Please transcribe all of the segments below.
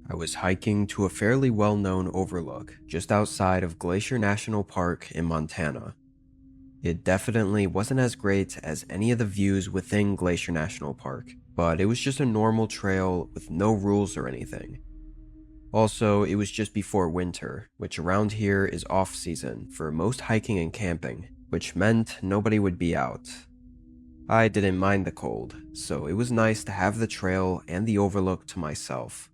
I was hiking to a fairly well-known overlook just outside of Glacier National Park in Montana. It definitely wasn't as great as any of the views within Glacier National Park, but it was just a normal trail with no rules or anything. Also, it was just before winter, which around here is off-season for most hiking and camping, which meant nobody would be out. I didn't mind the cold, so it was nice to have the trail and the overlook to myself.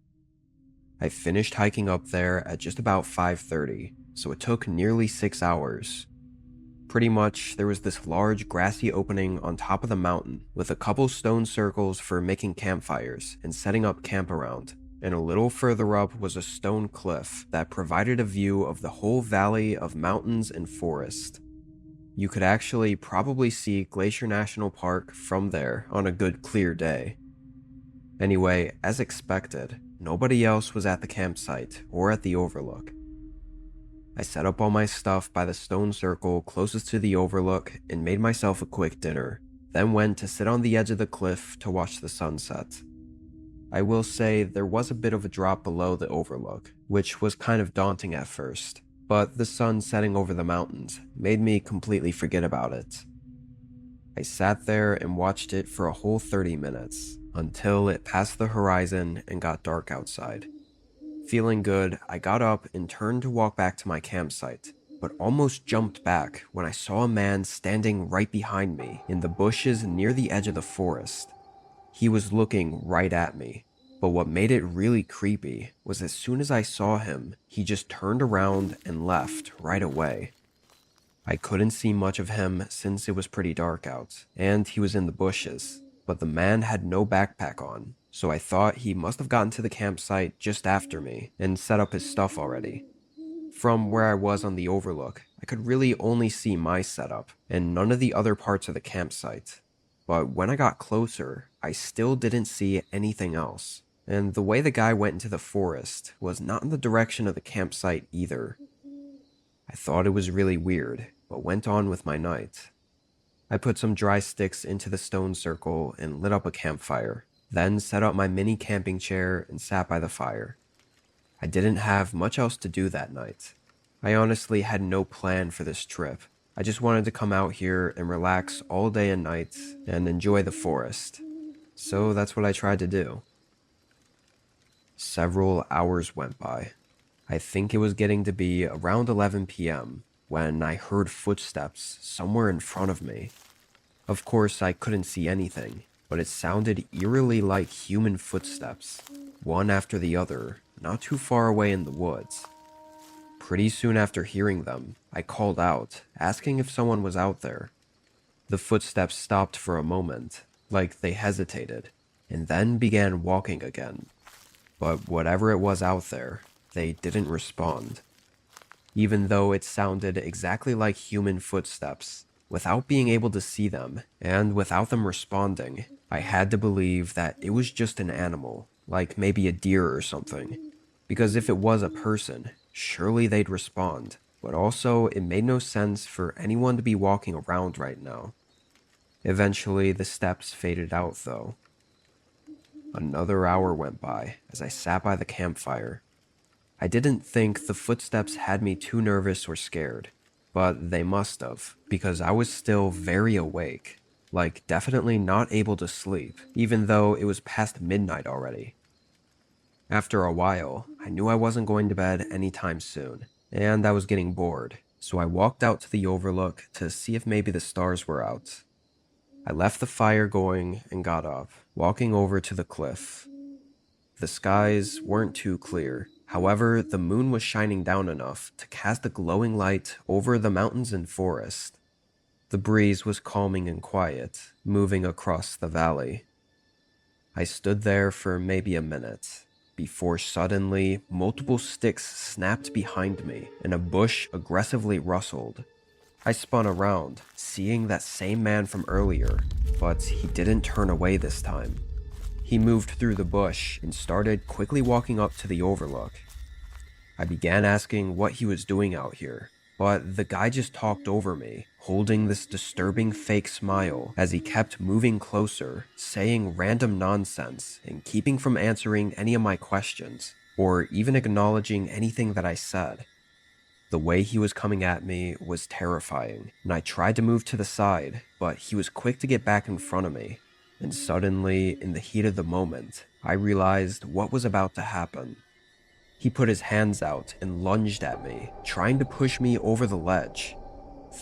I finished hiking up there at just about 5:30, so it took nearly 6 hours. Pretty much, there was this large grassy opening on top of the mountain with a couple stone circles for making campfires and setting up camp around, and a little further up was a stone cliff that provided a view of the whole valley of mountains and forest. You could actually probably see Glacier National Park from there on a good clear day. Anyway, as expected, nobody else was at the campsite or at the overlook. I set up all my stuff by the stone circle closest to the overlook and made myself a quick dinner, then went to sit on the edge of the cliff to watch the sunset. I will say there was a bit of a drop below the overlook, which was kind of daunting at first, but the sun setting over the mountains made me completely forget about it. I sat there and watched it for a whole 30 minutes, until it passed the horizon and got dark outside. Feeling good, I got up and turned to walk back to my campsite, but almost jumped back when I saw a man standing right behind me in the bushes near the edge of the forest. He was looking right at me, but what made it really creepy was as soon as I saw him, he just turned around and left right away. I couldn't see much of him since it was pretty dark out, and he was in the bushes, but the man had no backpack on, so I thought he must have gotten to the campsite just after me and set up his stuff already. From where I was on the overlook, I could really only see my setup and none of the other parts of the campsite. But when I got closer, I still didn't see anything else, and the way the guy went into the forest was not in the direction of the campsite either. I thought it was really weird, but went on with my night. I put some dry sticks into the stone circle and lit up a campfire, then set up my mini camping chair and sat by the fire. I didn't have much else to do that night. I honestly had no plan for this trip. I just wanted to come out here and relax all day and night and enjoy the forest. So that's what I tried to do. Several hours went by. I think it was getting to be around 11 p.m. when I heard footsteps somewhere in front of me. Of course, I couldn't see anything, but it sounded eerily like human footsteps, one after the other, not too far away in the woods. Pretty soon after hearing them, I called out, asking if someone was out there. The footsteps stopped for a moment, like they hesitated, and then began walking again. But whatever it was out there, they didn't respond. Even though it sounded exactly like human footsteps, without being able to see them, and without them responding, I had to believe that it was just an animal, like maybe a deer or something. Because if it was a person, surely they'd respond, but also it made no sense for anyone to be walking around right now. Eventually, the steps faded out though. Another hour went by as I sat by the campfire. I didn't think the footsteps had me too nervous or scared, but they must have, because I was still very awake, like definitely not able to sleep, even though it was past midnight already. After a while, I knew I wasn't going to bed anytime soon, and I was getting bored, so I walked out to the overlook to see if maybe the stars were out. I left the fire going and got up, walking over to the cliff. The skies weren't too clear. However, the moon was shining down enough to cast a glowing light over the mountains and forest. The breeze was calming and quiet, moving across the valley. I stood there for maybe a minute, before suddenly multiple sticks snapped behind me and a bush aggressively rustled. I spun around, seeing that same man from earlier, but he didn't turn away this time. He moved through the bush and started quickly walking up to the overlook. I began asking what he was doing out here, but the guy just talked over me, holding this disturbing fake smile as he kept moving closer, saying random nonsense and keeping from answering any of my questions, or even acknowledging anything that I said. The way he was coming at me was terrifying, and I tried to move to the side, but he was quick to get back in front of me. And suddenly, in the heat of the moment, I realized what was about to happen. He put his hands out and lunged at me, trying to push me over the ledge.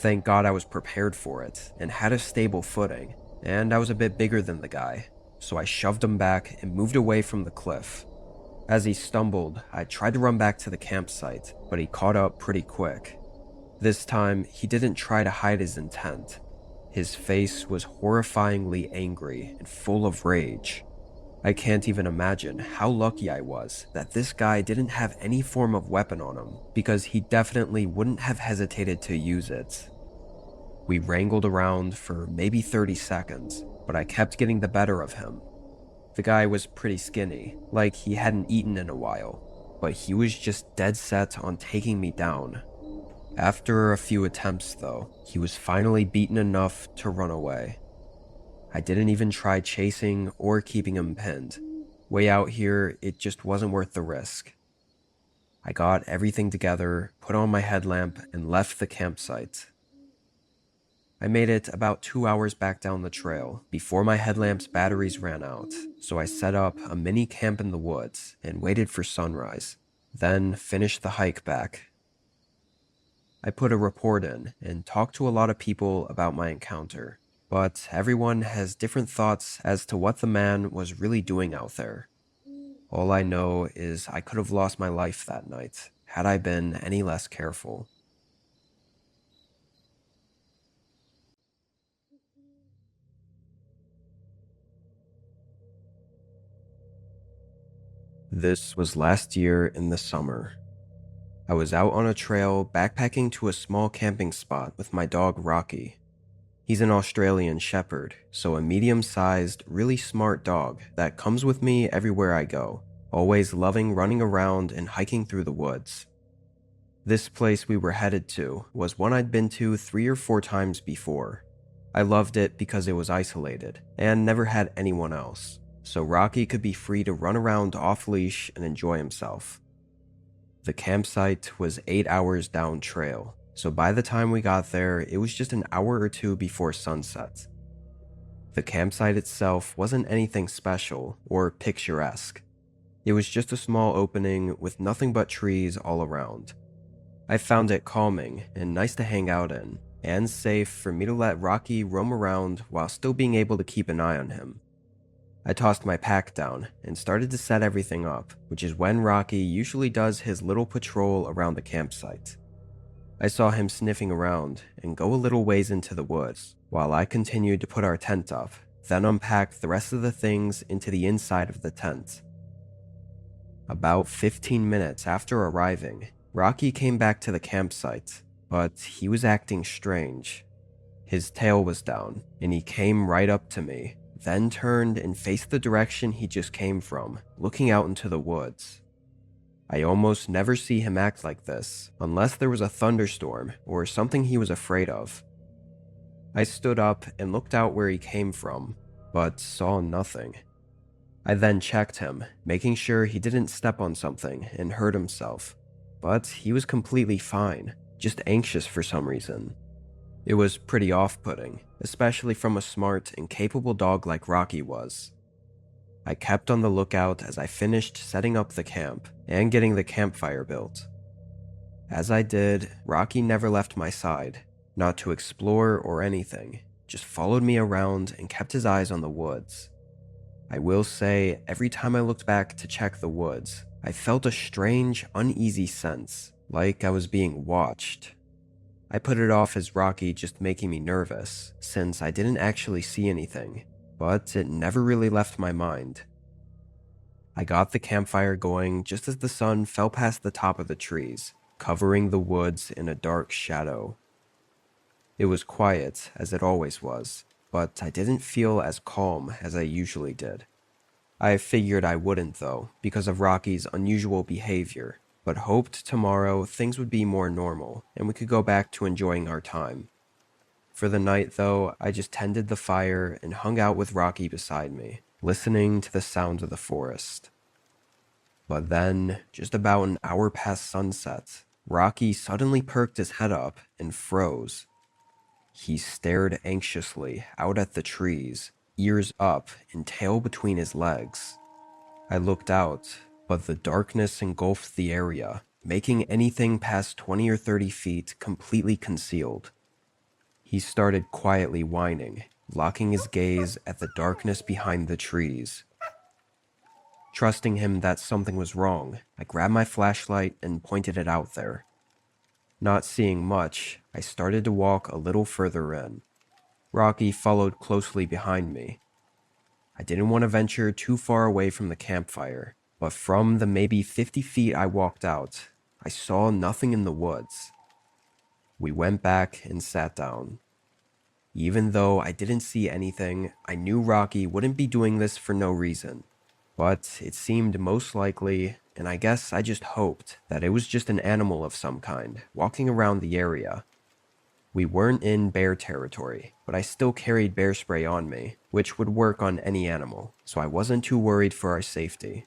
Thank God I was prepared for it and had a stable footing, and I was a bit bigger than the guy, so I shoved him back and moved away from the cliff. As he stumbled, I tried to run back to the campsite, but he caught up pretty quick. This time, he didn't try to hide his intent. His face was horrifyingly angry and full of rage. I can't even imagine how lucky I was that this guy didn't have any form of weapon on him, because he definitely wouldn't have hesitated to use it. We wrangled around for maybe 30 seconds, but I kept getting the better of him. The guy was pretty skinny, like he hadn't eaten in a while, but he was just dead set on taking me down. After a few attempts though, he was finally beaten enough to run away. I didn't even try chasing or keeping him pinned. Way out here, it just wasn't worth the risk. I got everything together, put on my headlamp, and left the campsite. I made it about 2 hours back down the trail before my headlamp's batteries ran out, so I set up a mini camp in the woods and waited for sunrise, then finished the hike back. I put a report in and talked to a lot of people about my encounter, but everyone has different thoughts as to what the man was really doing out there. All I know is I could have lost my life that night had I been any less careful. This was last year in the summer. I was out on a trail backpacking to a small camping spot with my dog Rocky. He's an Australian Shepherd, so a medium-sized, really smart dog that comes with me everywhere I go, always loving running around and hiking through the woods. This place we were headed to was one I'd been to 3 or 4 times before. I loved it because it was isolated and never had anyone else, so Rocky could be free to run around off-leash and enjoy himself. The campsite was 8 hours down trail, so by the time we got there, it was just an hour or 2 before sunset. The campsite itself wasn't anything special or picturesque. It was just a small opening with nothing but trees all around. I found it calming and nice to hang out in, and safe for me to let Rocky roam around while still being able to keep an eye on him. I tossed my pack down and started to set everything up, which is when Rocky usually does his little patrol around the campsite. I saw him sniffing around and go a little ways into the woods, while I continued to put our tent up, then unpacked the rest of the things into the inside of the tent. About 15 minutes after arriving, Rocky came back to the campsite, but he was acting strange. His tail was down, and he came right up to me, then turned and faced the direction he just came from, looking out into the woods. I almost never see him act like this, unless there was a thunderstorm or something he was afraid of. I stood up and looked out where he came from, but saw nothing. I then checked him, making sure he didn't step on something and hurt himself, but he was completely fine, just anxious for some reason. It was pretty off-putting, especially from a smart and capable dog like Rocky was. I kept on the lookout as I finished setting up the camp and getting the campfire built. As I did, Rocky never left my side, not to explore or anything, just followed me around and kept his eyes on the woods. I will say, every time I looked back to check the woods, I felt a strange, uneasy sense, like I was being watched. I put it off as Rocky just making me nervous, since I didn't actually see anything, but it never really left my mind. I got the campfire going just as the sun fell past the top of the trees, covering the woods in a dark shadow. It was quiet, as it always was, but I didn't feel as calm as I usually did. I figured I wouldn't though, because of Rocky's unusual behavior, but hoped tomorrow things would be more normal and we could go back to enjoying our time. For the night though, I just tended the fire and hung out with Rocky beside me, listening to the sounds of the forest. But then, just about an hour past sunset, Rocky suddenly perked his head up and froze. He stared anxiously out at the trees, ears up and tail between his legs. I looked out, but the darkness engulfed the area, making anything past 20 or 30 feet completely concealed. He started quietly whining, locking his gaze at the darkness behind the trees. Trusting him that something was wrong, I grabbed my flashlight and pointed it out there. Not seeing much, I started to walk a little further in. Rocky followed closely behind me. I didn't want to venture too far away from the campfire, but from the maybe 50 feet I walked out, I saw nothing in the woods. We went back and sat down. Even though I didn't see anything, I knew Rocky wouldn't be doing this for no reason. But it seemed most likely, and I guess I just hoped, that it was just an animal of some kind, walking around the area. We weren't in bear territory, but I still carried bear spray on me, which would work on any animal, so I wasn't too worried for our safety.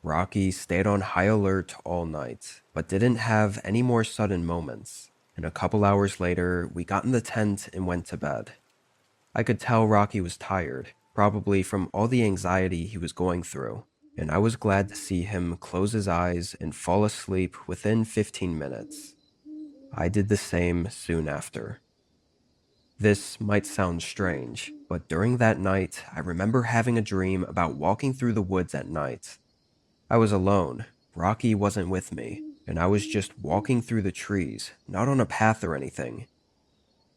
Rocky stayed on high alert all night, but didn't have any more sudden moments, and a couple hours later, we got in the tent and went to bed. I could tell Rocky was tired, probably from all the anxiety he was going through, and I was glad to see him close his eyes and fall asleep within 15 minutes. I did the same soon after. This might sound strange, but during that night, I remember having a dream about walking through the woods at night. I was alone, Rocky wasn't with me, and I was just walking through the trees, not on a path or anything.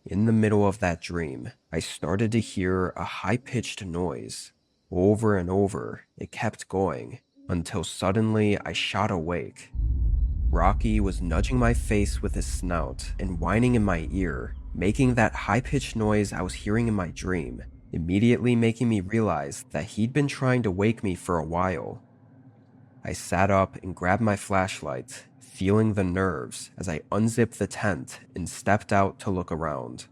In the middle of that dream, I started to hear a high-pitched noise. Over and over, it kept going, until suddenly I shot awake. Rocky was nudging my face with his snout and whining in my ear, making that high-pitched noise I was hearing in my dream, immediately making me realize that he'd been trying to wake me for a while. I sat up and grabbed my flashlight, feeling the nerves as I unzipped the tent and stepped out to look around.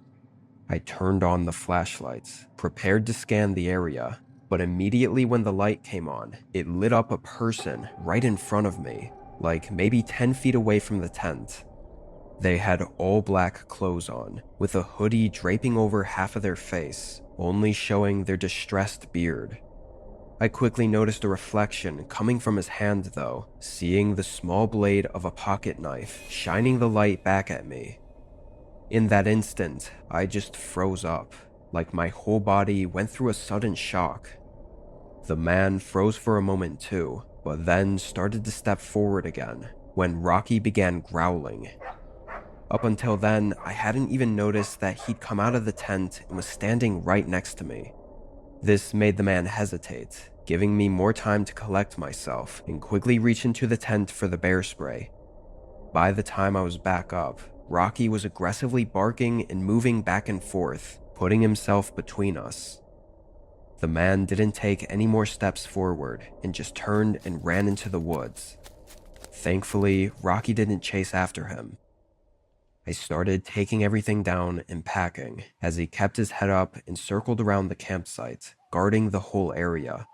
I turned on the flashlight, prepared to scan the area, but immediately when the light came on, it lit up a person right in front of me, like maybe 10 feet away from the tent. They had all black clothes on, with a hoodie draping over half of their face, only showing their distressed beard. I quickly noticed a reflection coming from his hand though, seeing the small blade of a pocket knife shining the light back at me. In that instant, I just froze up, like my whole body went through a sudden shock. The man froze for a moment too, but then started to step forward again, when Rocky began growling. Up until then, I hadn't even noticed that he'd come out of the tent and was standing right next to me. This made the man hesitate, giving me more time to collect myself and quickly reach into the tent for the bear spray. By the time I was back up, Rocky was aggressively barking and moving back and forth, putting himself between us. The man didn't take any more steps forward and just turned and ran into the woods. Thankfully, Rocky didn't chase after him. I started taking everything down and packing as he kept his head up and circled around the campsite, guarding the whole area.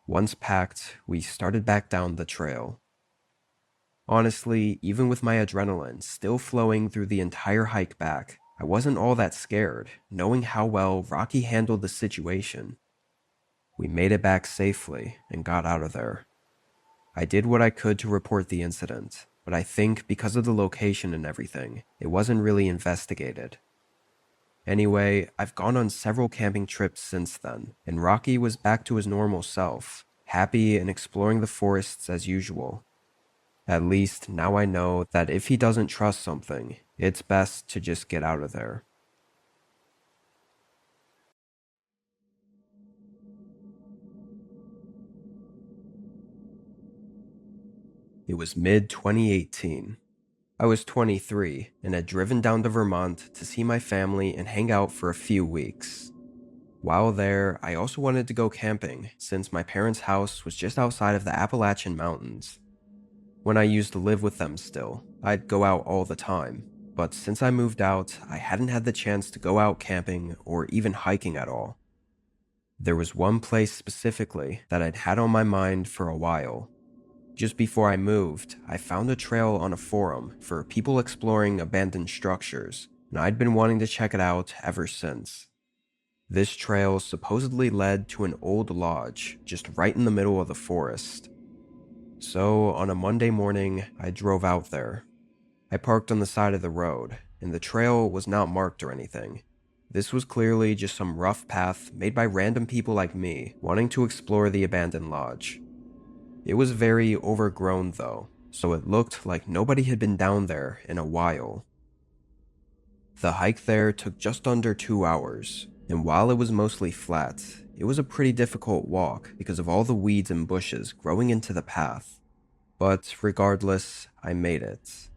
Once packed, we started back down the trail. Honestly, even with my adrenaline still flowing through the entire hike back, I wasn't all that scared, knowing how well Rocky handled the situation. We made it back safely and got out of there. I did what I could to report the incident, but I think because of the location and everything, it wasn't really investigated. Anyway, I've gone on several camping trips since then, and Rocky was back to his normal self, happy and exploring the forests as usual. At least now I know that if he doesn't trust something, it's best to just get out of there. It was mid-2018. I was 23 and had driven down to Vermont to see my family and hang out for a few weeks. While there, I also wanted to go camping since my parents' house was just outside of the Appalachian Mountains. When I used to live with them still, I'd go out all the time, but since I moved out, I hadn't had the chance to go out camping or even hiking at all. There was one place specifically that I'd had on my mind for a while. Just before I moved, I found a trail on a forum for people exploring abandoned structures, and I'd been wanting to check it out ever since. This trail supposedly led to an old lodge just right in the middle of the forest. So, on a Monday morning, I drove out there. I parked on the side of the road, and the trail was not marked or anything. This was clearly just some rough path made by random people like me wanting to explore the abandoned lodge. It was very overgrown though, so it looked like nobody had been down there in a while. The hike there took just under 2 hours, and while it was mostly flat, it was a pretty difficult walk because of all the weeds and bushes growing into the path. But regardless, I made it.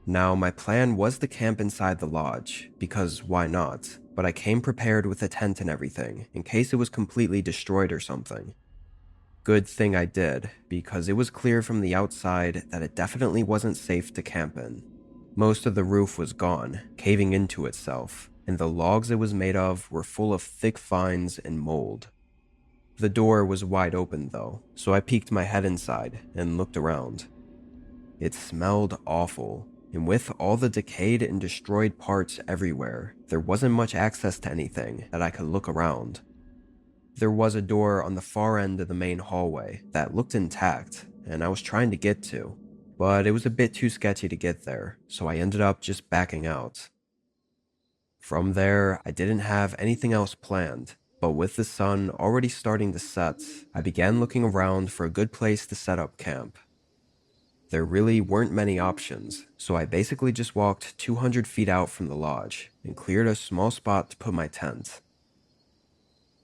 Now, my plan was to camp inside the lodge, because why not? But I came prepared with a tent and everything, in case it was completely destroyed or something. Good thing I did, because it was clear from the outside that it definitely wasn't safe to camp in. Most of the roof was gone, caving into itself, and the logs it was made of were full of thick vines and mold. The door was wide open though, so I peeked my head inside and looked around. It smelled awful, and with all the decayed and destroyed parts everywhere, there wasn't much access to anything that I could look around. There was a door on the far end of the main hallway that looked intact, and I was trying to get to, but it was a bit too sketchy to get there, so I ended up just backing out. From there, I didn't have anything else planned, but with the sun already starting to set, I began looking around for a good place to set up camp. There really weren't many options, so I basically just walked 200 feet out from the lodge and cleared a small spot to put my tent.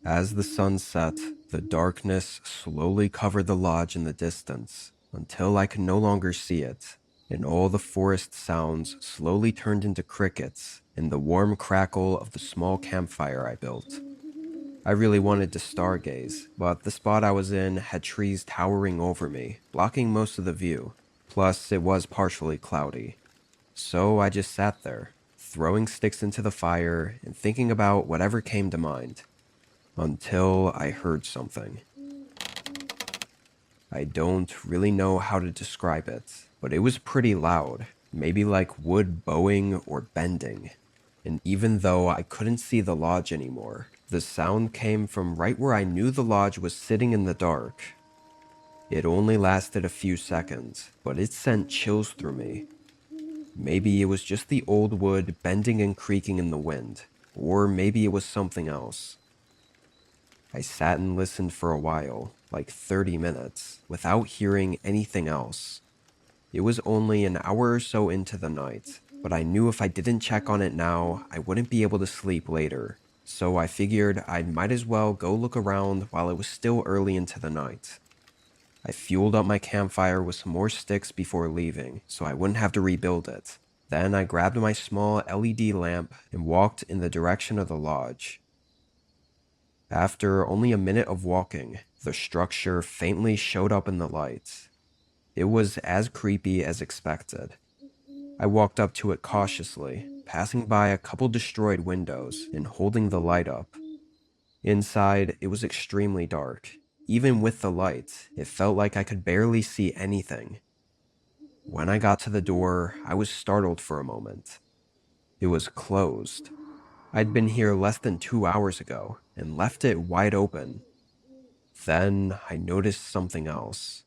As the sun set, the darkness slowly covered the lodge in the distance until I could no longer see it, and all the forest sounds slowly turned into crickets and the warm crackle of the small campfire I built. I really wanted to stargaze, but the spot I was in had trees towering over me, blocking most of the view, plus it was partially cloudy. So I just sat there, throwing sticks into the fire and thinking about whatever came to mind. Until I heard something. I don't really know how to describe it, but it was pretty loud, maybe like wood bowing or bending. And even though I couldn't see the lodge anymore, the sound came from right where I knew the lodge was sitting in the dark. It only lasted a few seconds, but it sent chills through me. Maybe it was just the old wood bending and creaking in the wind, or maybe it was something else. I sat and listened for a while, like 30 minutes, without hearing anything else. It was only an hour or so into the night, but I knew if I didn't check on it now, I wouldn't be able to sleep later. So I figured I might as well go look around while it was still early into the night. I fueled up my campfire with some more sticks before leaving, so I wouldn't have to rebuild it. Then I grabbed my small LED lamp and walked in the direction of the lodge. After only a minute of walking, the structure faintly showed up in the light. It was as creepy as expected. I walked up to it cautiously, passing by a couple destroyed windows and holding the light up. Inside, it was extremely dark. Even with the light, it felt like I could barely see anything. When I got to the door, I was startled for a moment. It was closed. I'd been here less than 2 hours ago and left it wide open. Then I noticed something else.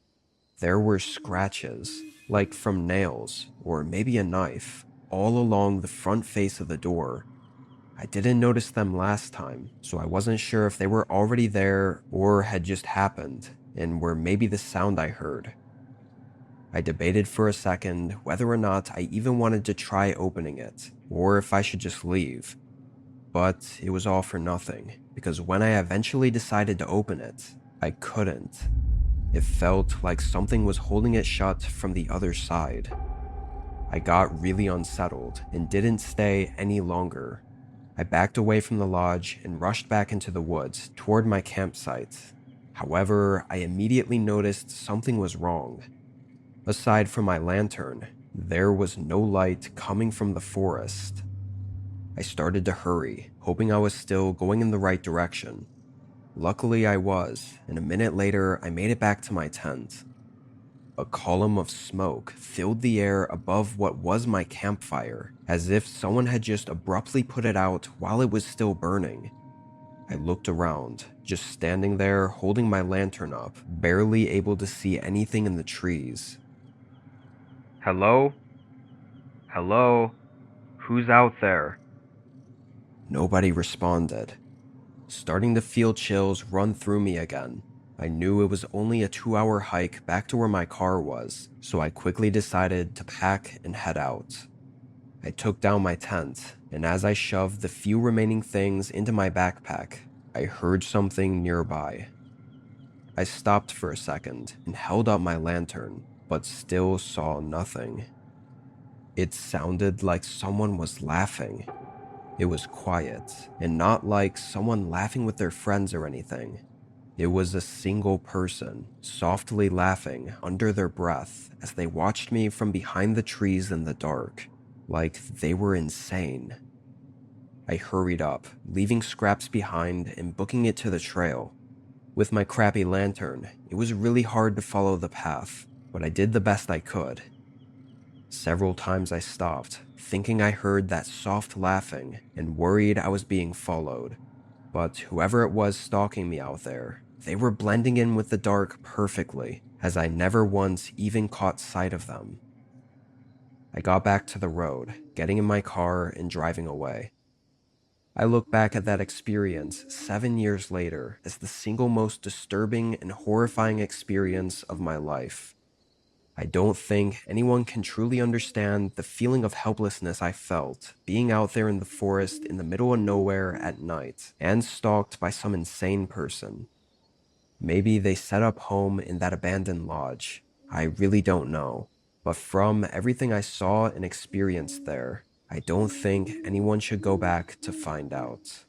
There were scratches, like from nails or maybe a knife, all along the front face of the door. I didn't notice them last time, so I wasn't sure if they were already there or had just happened and were maybe the sound I heard. I debated for a second whether or not I even wanted to try opening it, or if I should just leave. But it was all for nothing, because when I eventually decided to open it, I couldn't. It felt like something was holding it shut from the other side. I got really unsettled and didn't stay any longer. I backed away from the lodge and rushed back into the woods toward my campsite. However, I immediately noticed something was wrong. Aside from my lantern, there was no light coming from the forest. I started to hurry, hoping I was still going in the right direction. Luckily I was, and a minute later I made it back to my tent. A column of smoke filled the air above what was my campfire, as if someone had just abruptly put it out while it was still burning. I looked around, just standing there holding my lantern up, barely able to see anything in the trees. "Hello? Hello? Who's out there?" Nobody responded. Starting to feel chills run through me again. I knew it was only a 2-hour hike back to where my car was, so I quickly decided to pack and head out. I took down my tent, and as I shoved the few remaining things into my backpack, I heard something nearby. I stopped for a second and held up my lantern, but still saw nothing. It sounded like someone was laughing. It was quiet, and not like someone laughing with their friends or anything. It was a single person, softly laughing under their breath as they watched me from behind the trees in the dark, like they were insane. I hurried up, leaving scraps behind and booking it to the trail. With my crappy lantern, it was really hard to follow the path, but I did the best I could. Several times I stopped, thinking I heard that soft laughing and worried I was being followed. But whoever it was stalking me out there, they were blending in with the dark perfectly, as I never once even caught sight of them. I got back to the road, getting in my car and driving away. I look back at that experience 7 years later as the single most disturbing and horrifying experience of my life. I don't think anyone can truly understand the feeling of helplessness I felt being out there in the forest in the middle of nowhere at night and stalked by some insane person. Maybe they set up home in that abandoned lodge. I really don't know. But from everything I saw and experienced there, I don't think anyone should go back to find out.